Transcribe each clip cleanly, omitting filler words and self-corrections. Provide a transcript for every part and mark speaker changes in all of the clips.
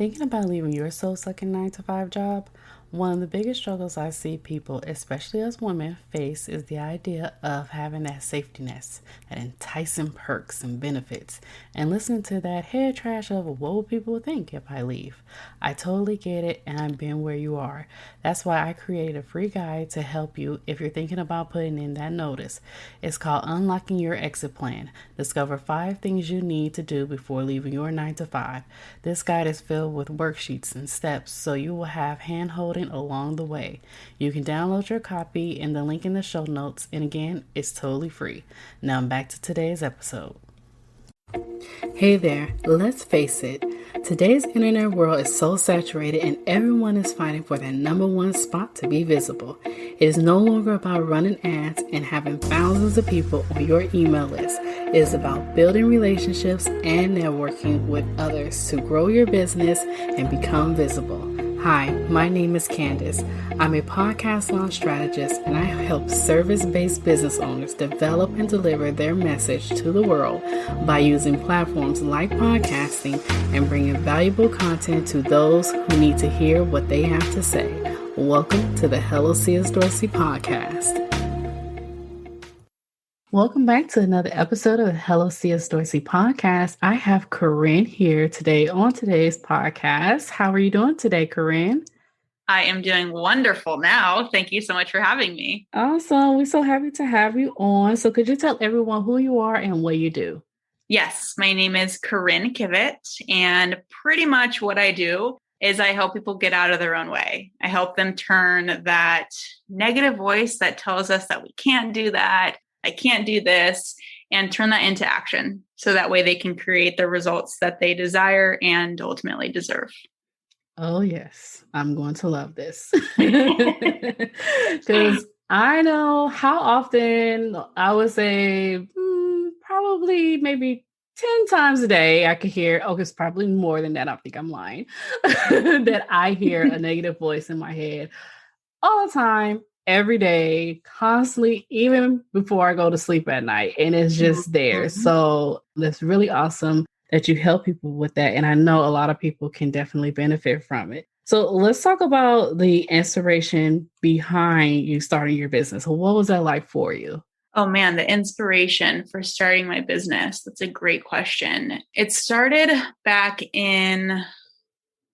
Speaker 1: Thinking about leaving your soul-sucking 9 to 5 job, one of the biggest struggles I see people, especially as women, face is the idea of having that safety net, that enticing perks and benefits, and listening to that head trash of what will people think if I leave. I totally get it, and I've been where you are. That's why I created a free guide to help you if you're thinking about putting in that notice. It's called Unlocking Your Exit Plan. Discover 5 things you need to do before leaving your 9 to 5. This guide is filled with worksheets and steps so you will have hand holding along the way. You can download your copy in the link in the show notes, and again, it's totally free. Now back to today's episode. Hey there, let's face it, today's internet world is so saturated and everyone is fighting for that number one spot to be visible. It is no longer about running ads and having thousands of people on your email list. It is about building relationships and networking with others to grow your business and become visible. Hi, my name is Candace. I'm a podcast launch strategist and I help service-based business owners develop and deliver their message to the world by using platforms like podcasting and bringing valuable content to those who need to hear what they have to say. Welcome to the Hello C.S. Dorsey podcast. Welcome back to another episode of the Hello C.S. Dorsey podcast. I have Corryn here today on today's podcast. How are you doing today, Corryn?
Speaker 2: I am doing wonderful now. Thank you so much for having me.
Speaker 1: Awesome. We're so happy to have you on. So could you tell everyone who you are and what you do?
Speaker 2: Yes, my name is Corryn Kivett, and pretty much what I do is I help people get out of their own way. I help them turn that negative voice that tells us that we can't do that, I can't do this, and turn that into action. So that way they can create the results that they desire and ultimately deserve.
Speaker 1: Oh, yes. I'm going to love this. Because I know how often I would say probably maybe 10 times a day I could hear, it's probably more than that. I think I'm lying, that I hear a negative voice in my head all the time. Every day, constantly, even before I go to sleep at night. And it's just there. So that's really awesome that you help people with that. And I know a lot of people can definitely benefit from it. So let's talk about the inspiration behind you starting your business. What was that like for you?
Speaker 2: Oh man, the inspiration for starting my business. That's a great question. It started back in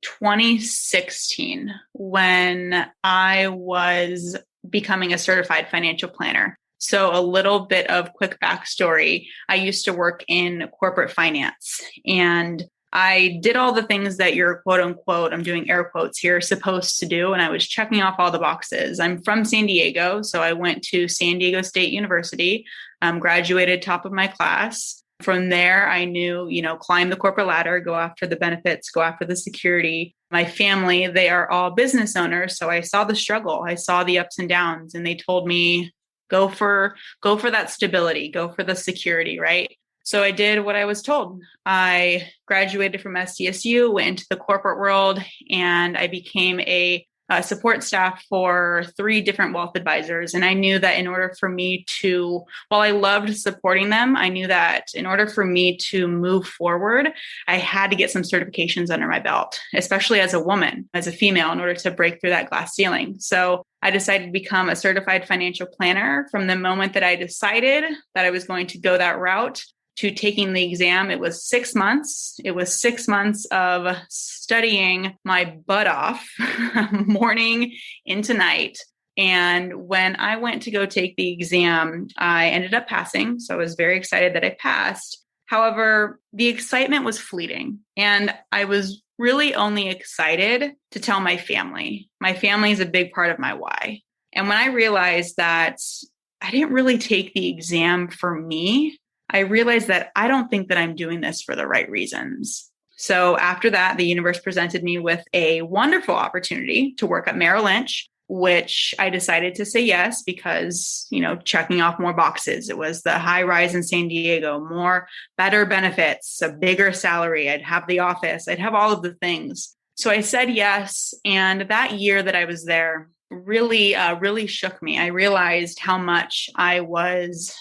Speaker 2: 2016 when I was becoming a certified financial planner. So a little bit of quick backstory. I used to work in corporate finance and I did all the things that you're quote unquote, I'm doing air quotes here, supposed to do. And I was checking off all the boxes. I'm from San Diego. So I went to San Diego State University, graduated top of my class. From there, I knew, climb the corporate ladder, go after the benefits, go after the security. My family, they are all business owners. So I saw the struggle. I saw the ups and downs, and they told me, go for that stability, go for the security, right? So I did what I was told. I graduated from SDSU, went into the corporate world, and I became a support staff for 3 different wealth advisors. And I knew that in order for me to, while I loved supporting them, I knew that in order for me to move forward, I had to get some certifications under my belt, especially as a woman, as a female, in order to break through that glass ceiling. So I decided to become a certified financial planner. From the moment that I decided that I was going to go that route to taking the exam, it was 6 months. It was 6 months of studying my butt off morning into night. And when I went to go take the exam, I ended up passing. So I was very excited that I passed. However, the excitement was fleeting. And I was really only excited to tell my family. My family is a big part of my why. And when I realized that I didn't really take the exam for me, I realized that I don't think that I'm doing this for the right reasons. So after that, the universe presented me with a wonderful opportunity to work at Merrill Lynch, which I decided to say yes because, checking off more boxes. It was the high rise in San Diego, better benefits, a bigger salary. I'd have the office. I'd have all of the things. So I said yes. And that year that I was there really shook me. I realized how much I was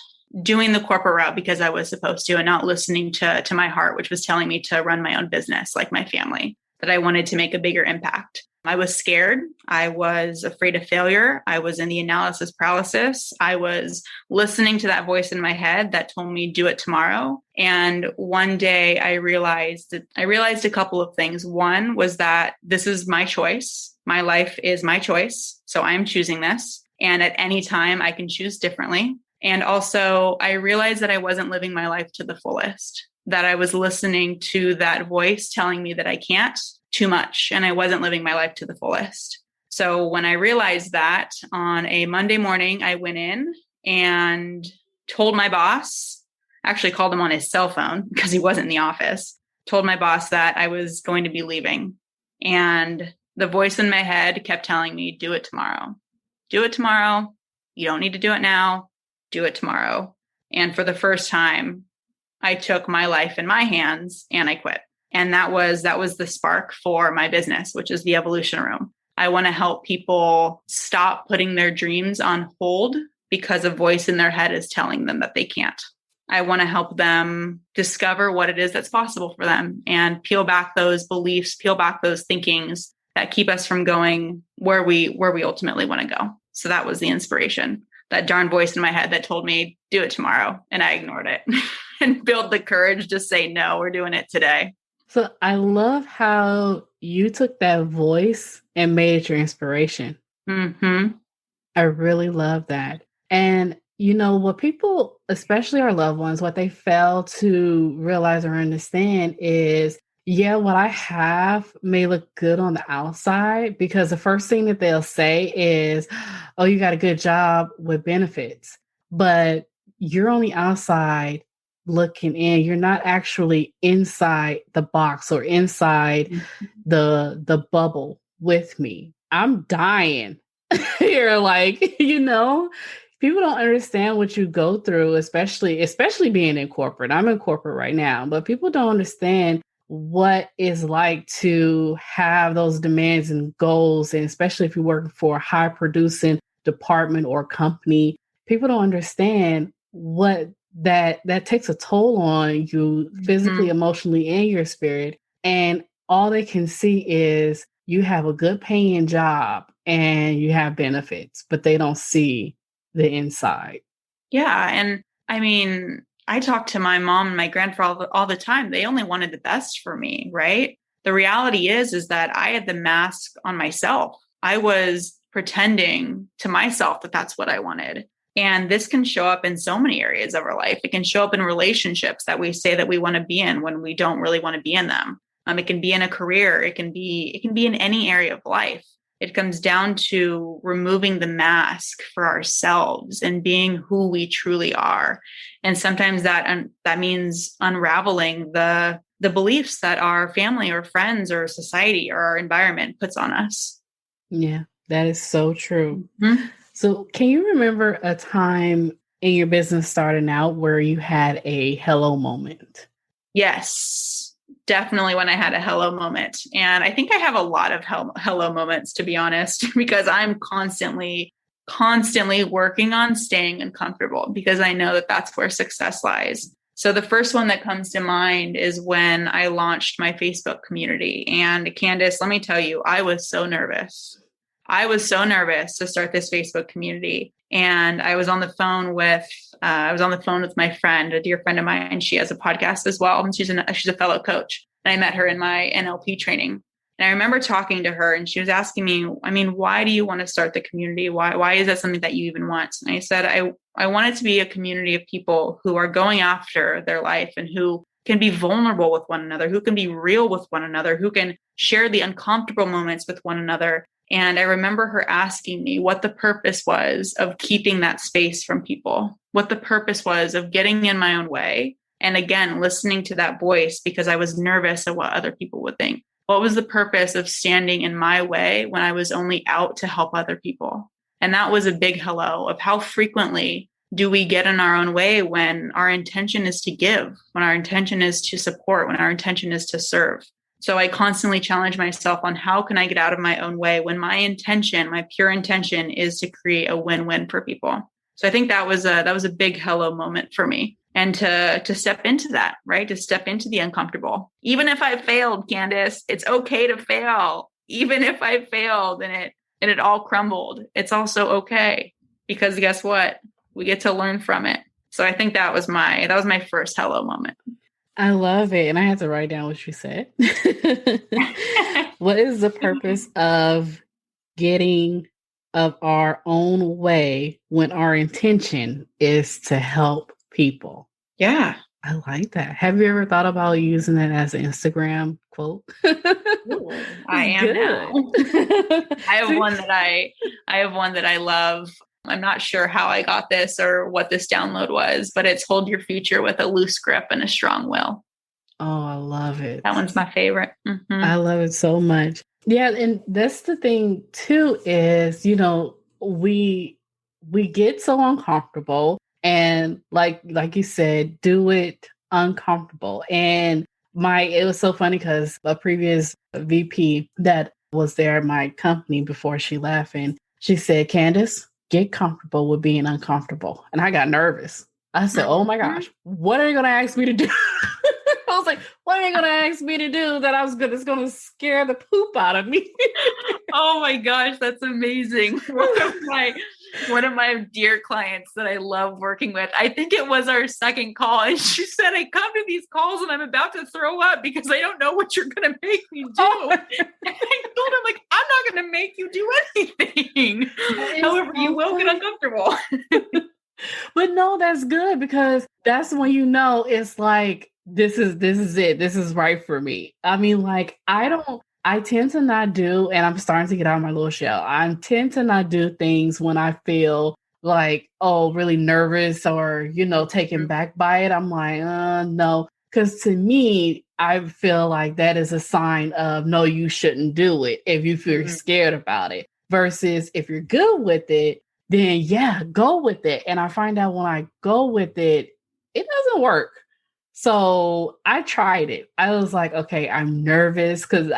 Speaker 2: doing the corporate route because I was supposed to and not listening to my heart, which was telling me to run my own business like my family. that I wanted to make a bigger impact. I was scared. I was afraid of failure. I was in the analysis paralysis. I was listening to that voice in my head that told me, do it tomorrow. And one day I realized a couple of things. One was that this is my choice. My life is my choice. So I'm choosing this. And at any time I can choose differently. And also I realized that I wasn't living my life to the fullest, that I was listening to that voice telling me that I can't too much, and I wasn't living my life to the fullest. So when I realized that, on a Monday morning, I went in and told my boss, actually called him on his cell phone because he wasn't in the office, told my boss that I was going to be leaving. And the voice in my head kept telling me, do it tomorrow. Do it tomorrow. You don't need to do it now. Do it tomorrow. And for the first time, I took my life in my hands and I quit. And that was the spark for my business, which is the Evolution Room. I want to help people stop putting their dreams on hold because a voice in their head is telling them that they can't. I want to help them discover what it is that's possible for them and peel back those beliefs, peel back those thinkings that keep us from going where we ultimately want to go. So that was the inspiration, that darn voice in my head that told me, do it tomorrow. And I ignored it and built the courage to say, no, we're doing it today.
Speaker 1: So I love how you took that voice and made it your inspiration.
Speaker 2: Mm-hmm.
Speaker 1: I really love that. And what people, especially our loved ones, what they fail to realize or understand is, what I have may look good on the outside, because the first thing that they'll say is, oh, you got a good job with benefits, but you're on the outside looking in. You're not actually inside the box or inside the bubble with me. I'm dying. You're like, people don't understand what you go through, especially being in corporate. I'm in corporate right now, but people don't understand what it's like to have those demands and goals. And especially if you're working for a high producing department or company, people don't understand what that takes a toll on you physically, emotionally, and your spirit. And all they can see is you have a good paying job and you have benefits, but they don't see the inside.
Speaker 2: Yeah. And I mean, I talk to my mom and my grandfather all the time. They only wanted the best for me, right? The reality is that I had the mask on myself. I was pretending to myself that that's what I wanted. And this can show up in so many areas of our life. It can show up in relationships that we say that we want to be in when we don't really want to be in them. It can be in a career. It can be in any area of life. It comes down to removing the mask for ourselves and being who we truly are. And sometimes that means unraveling the beliefs that our family or friends or society or our environment puts on us.
Speaker 1: Yeah, that is so true. Mm-hmm. So can you remember a time in your business starting out where you had a hello moment?
Speaker 2: Yes, definitely when I had a hello moment. And I think I have a lot of hello moments, to be honest, because I'm constantly working on staying uncomfortable, because I know that that's where success lies. So the first one that comes to mind is when I launched my Facebook community. And Candace, let me tell you, I was so nervous. I was so nervous to start this Facebook community. And I was on the phone with my friend, a dear friend of mine. She has a podcast as well. And she's a fellow coach. And I met her in my NLP training. And I remember talking to her and she was asking me, I mean, why do you want to start the community? Why is that something that you even want? And I said, I want it to be a community of people who are going after their life and who can be vulnerable with one another, who can be real with one another, who can share the uncomfortable moments with one another. And I remember her asking me what the purpose was of keeping that space from people, what the purpose was of getting in my own way. And again, listening to that voice because I was nervous of what other people would think. What was the purpose of standing in my way when I was only out to help other people? And that was a big hello of how frequently do we get in our own way when our intention is to give, when our intention is to support, when our intention is to serve. So I constantly challenge myself on how can I get out of my own way when my intention, my pure intention is to create a win-win for people. So I think that was a big hello moment for me. and to step into that, right? To step into the uncomfortable. Even if I failed, Candace, it's okay to fail. Even if I failed and it all crumbled, it's also okay, because guess what? We get to learn from it. So I think that was my first hello moment.
Speaker 1: I love it. And I had to write down what you said. What is the purpose of getting of our own way when our intention is to help people?
Speaker 2: Yeah.
Speaker 1: I like that. Have you ever thought about using it as an Instagram quote?
Speaker 2: Ooh, I
Speaker 1: It's
Speaker 2: am now.
Speaker 1: good.
Speaker 2: I have one that I have one that I love. I'm not sure how I got this or what this download was, but it's hold your future with a loose grip and a strong will.
Speaker 1: Oh, I love
Speaker 2: That
Speaker 1: it.
Speaker 2: one's my favorite. Mm-hmm.
Speaker 1: I love it so much. Yeah, and that's the thing too is, we get so uncomfortable and like you said, do it uncomfortable. And it was so funny because a previous VP that was there at my company before she left, and she said, Candace, get comfortable with being uncomfortable. And I got nervous. I said, oh my
Speaker 2: Mm-hmm.
Speaker 1: gosh, what are you going to ask me to do? I was like, what are you going to ask me to do that it's going to scare the poop out of me?
Speaker 2: Oh my gosh, that's amazing. One of my dear clients that I love working with, I think it was our second call, and she said, I come to these calls and I'm about to throw up because I don't know what you're going to make me do. And I told him, like, I'm not going to make you do anything. However,
Speaker 1: So
Speaker 2: you will get
Speaker 1: funny.
Speaker 2: uncomfortable.
Speaker 1: But no, that's good because that's when it's like this is it. This is right for me. I mean, like I tend to not do, and I'm starting to get out of my little shell. I tend to not do things when I feel like, oh, really nervous or, taken back by it. I'm like, no. Because to me, I feel like that is a sign of no, you shouldn't do it if you feel scared about it. Versus if you're good with it, then yeah, go with it. And I find out when I go with it, it doesn't work. So I tried it. I was like, okay, I'm nervous because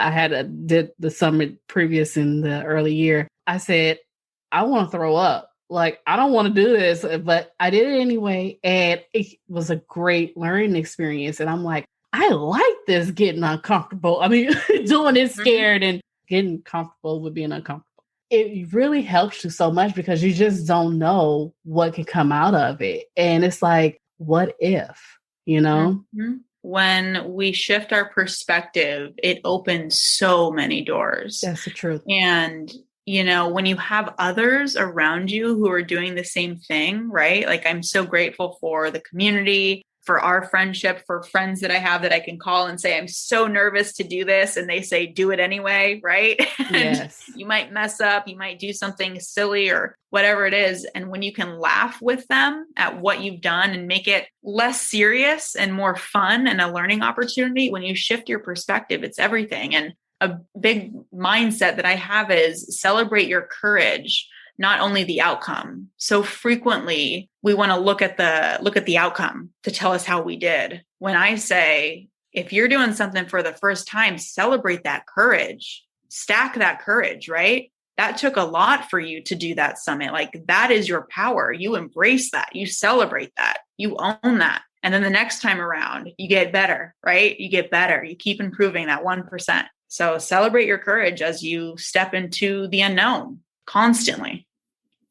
Speaker 1: did the summit previous in the early year. I said, I want to throw up. Like, I don't want to do this, but I did it anyway. And it was a great learning experience. And I'm like, I like this getting uncomfortable. I mean, doing it scared and getting comfortable with being uncomfortable. It really helps you so much because you just don't know what can come out of it. And it's like, what if,
Speaker 2: Mm-hmm. When we shift our perspective, it opens so many doors.
Speaker 1: That's the truth.
Speaker 2: And, when you have others around you who are doing the same thing, right? Like, I'm so grateful for the community, for our friendship, for friends that I have that I can call and say, I'm so nervous to do this. And they say, do it anyway, right? And
Speaker 1: Yes.
Speaker 2: you might mess up, you might do something silly or whatever it is. And when you can laugh with them at what you've done and make it less serious and more fun and a learning opportunity, when you shift your perspective, it's everything. And a big mindset that I have is celebrate your courage, not only the outcome. So frequently we want to look at the outcome to tell us how we did. When I say, if you're doing something for the first time, celebrate that courage, stack that courage, right? That took a lot for you to do that summit. Like, that is your power. You embrace that. You celebrate that. You own that. And then the next time around, you get better, right? You get better. You keep improving that 1%. So celebrate your courage as you step into the unknown constantly.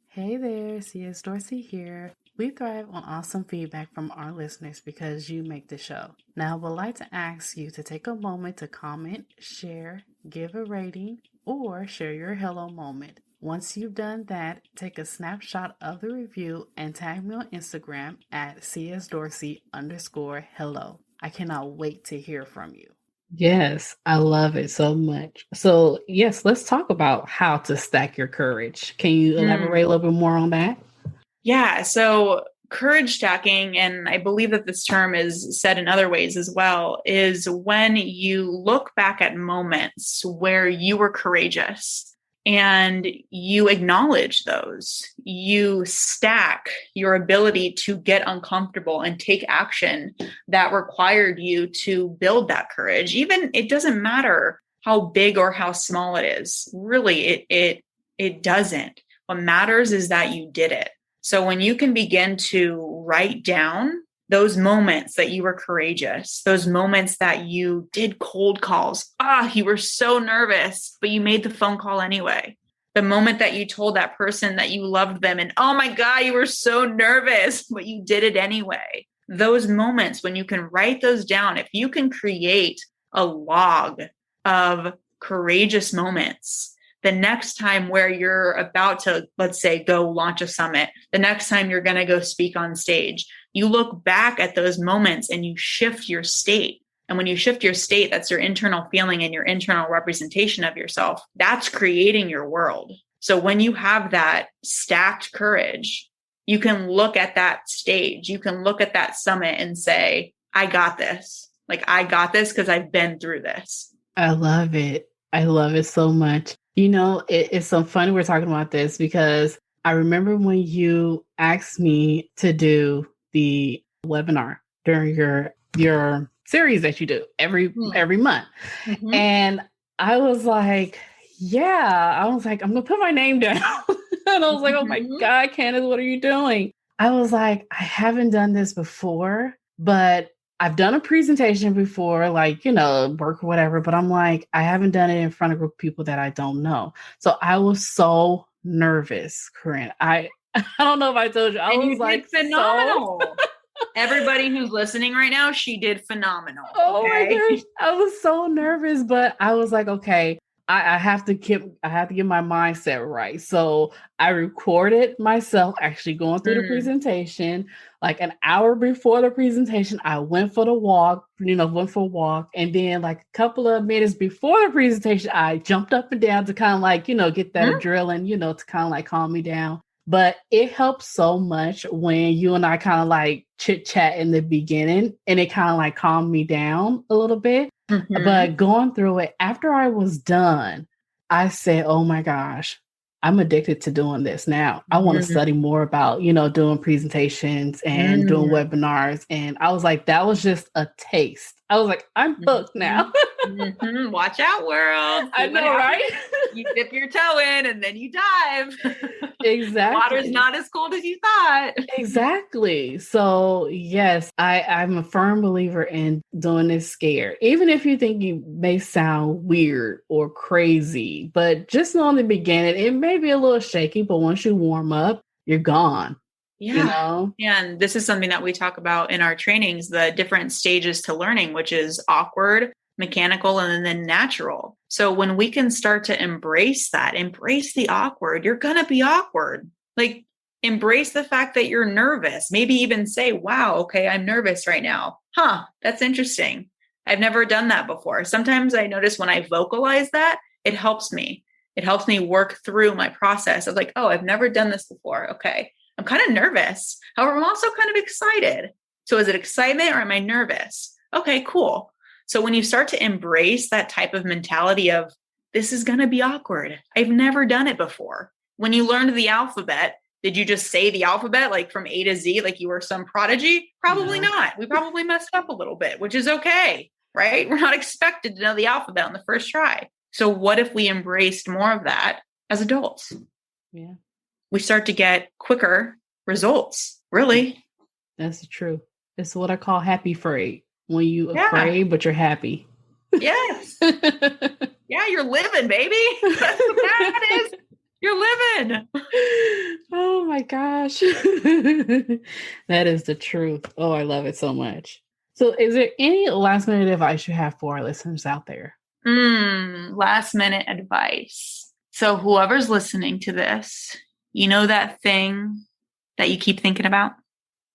Speaker 1: Hey there, C.S. Dorsey here. We thrive on awesome feedback from our listeners because you make the show. Now, I would like to ask you to take a moment to comment, share, give a rating, or share your hello moment. Once you've done that, take a snapshot of the review and tag me on Instagram at csdorsey_hello. I cannot wait to hear from you. Yes, I love it so much. So, yes, let's talk about how to stack your courage. Can you elaborate a little bit more on that?
Speaker 2: Yeah. So courage stacking, and I believe that this term is said in other ways as well, is when you look back at moments where you were courageous and you acknowledge those. You stack your ability to get uncomfortable and take action that required you to build that courage. Even it doesn't matter how big or how small it is. Really, it doesn't. What matters is that you did it. So when you can begin to write down those moments that you were courageous, those moments that you did cold calls. You were so nervous, but you made the phone call anyway. The moment that you told that person that you loved them and, oh my God, you were so nervous, but you did it anyway. Those moments when you can write those down, if you can create a log of courageous moments, the next time where you're about to, let's say, go launch a summit, the next time you're going to go speak on stage, you look back at those moments and you shift your state. And when you shift your state, that's your internal feeling and your internal representation of yourself. That's creating your world. So when you have that stacked courage, you can look at that stage, you can look at that summit and say, I got this. Like, I got this because I've been through this.
Speaker 1: I love it. I love it so much. You know, it's so funny we're talking about this because I remember when you asked me to do the webinar during your series that you do every month. Mm-hmm. And I was like, I'm going to put my name down. And I was like, oh my God, Candace, what are you doing? I was like, I haven't done this before, but I've done a presentation before, like, work or whatever, but I'm like, I haven't done it in front of a group of people that I don't know. So I was so nervous, Corryn. I don't know if I told you. I was like
Speaker 2: phenomenal. Everybody who's listening right now, she did phenomenal.
Speaker 1: Oh my gosh. I was so nervous, but I was like, okay, I have to get my mindset right. So I recorded myself actually going through the presentation. Like an hour before the presentation, I went for a walk. And then like a couple of minutes before the presentation, I jumped up and down to kind of like, get that adrenaline, to kind of like calm me down. But it helps so much when you and I kind of like chit chat in the beginning, and it kind of like calmed me down a little bit. Mm-hmm. But going through it, after I was done, I said, oh my gosh, I'm addicted to doing this now. I want to study more about, doing presentations and doing webinars. And I was like, that was just a taste. I was like, I'm hooked now.
Speaker 2: Watch out, world.
Speaker 1: I know, right?
Speaker 2: You dip your toe in and then you dive.
Speaker 1: Exactly.
Speaker 2: Water's not as cold as you thought.
Speaker 1: Exactly. So yes, I'm a firm believer in doing this scared. Even if you think you may sound weird or crazy, but just know in the beginning, it may be a little shaky, but once you warm up, you're gone.
Speaker 2: Yeah. And this is something that we talk about in our trainings, the different stages to learning, which is awkward, mechanical, and then natural. So when we can start to embrace the awkward, you're going to be awkward. Like, embrace the fact that you're nervous. Maybe even say, wow, okay, I'm nervous right now. That's interesting. I've never done that before. Sometimes I notice when I vocalize that, it helps me. It helps me work through my process of like, oh, I've never done this before. Okay. I'm kind of nervous. However, I'm also kind of excited. So is it excitement or am I nervous? Okay, cool. So when you start to embrace that type of mentality of this is going to be awkward. I've never done it before. When you learned the alphabet, did you just say the alphabet like from A to Z, like you were some prodigy? Probably not. We probably messed up a little bit, which is okay, right? We're not expected to know the alphabet on the first try. So what if we embraced more of that as adults?
Speaker 1: Yeah.
Speaker 2: We start to get quicker results, really.
Speaker 1: That's the truth. It's what I call happy afraid. When you afraid, but you're happy.
Speaker 2: Yes. Yeah, you're living, baby. That's what that is. You're living.
Speaker 1: Oh my gosh. That is the truth. Oh, I love it so much. So is there any last minute advice you have for our listeners out there?
Speaker 2: Last minute advice. So whoever's listening to this, that thing that you keep thinking about?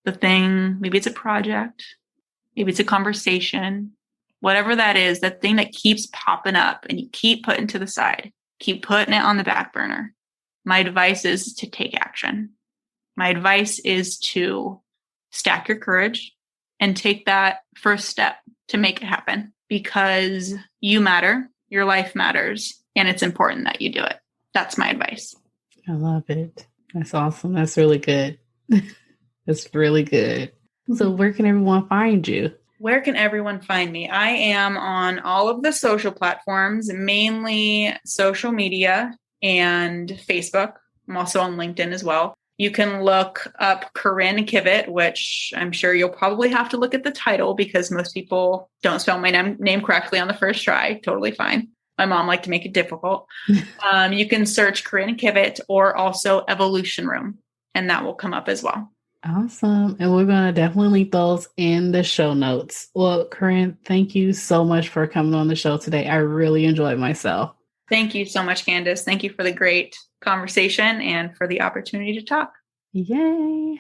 Speaker 2: The thing, maybe it's a project, maybe it's a conversation, whatever that is, that thing that keeps popping up and you keep putting to the side, keep putting it on the back burner. My advice is to take action. My advice is to stack your courage and take that first step to make it happen, because you matter, your life matters, and it's important that you do it. That's my advice.
Speaker 1: I love it. That's awesome. That's really good. That's really good. So where can everyone find you?
Speaker 2: Where can everyone find me? I am on all of the social platforms, mainly social media and Facebook. I'm also on LinkedIn as well. You can look up Corryn Kivett, which I'm sure you'll probably have to look at the title because most people don't spell my name correctly on the first try. Totally fine. My mom liked to make it difficult. You can search Corryn Kivett or also Evolution Room, and that will come up as well.
Speaker 1: Awesome. And we're going to definitely link those in the show notes. Well, Corryn, thank you so much for coming on the show today. I really enjoyed myself.
Speaker 2: Thank you so much, Candace. Thank you for the great conversation and for the opportunity to talk.
Speaker 1: Yay.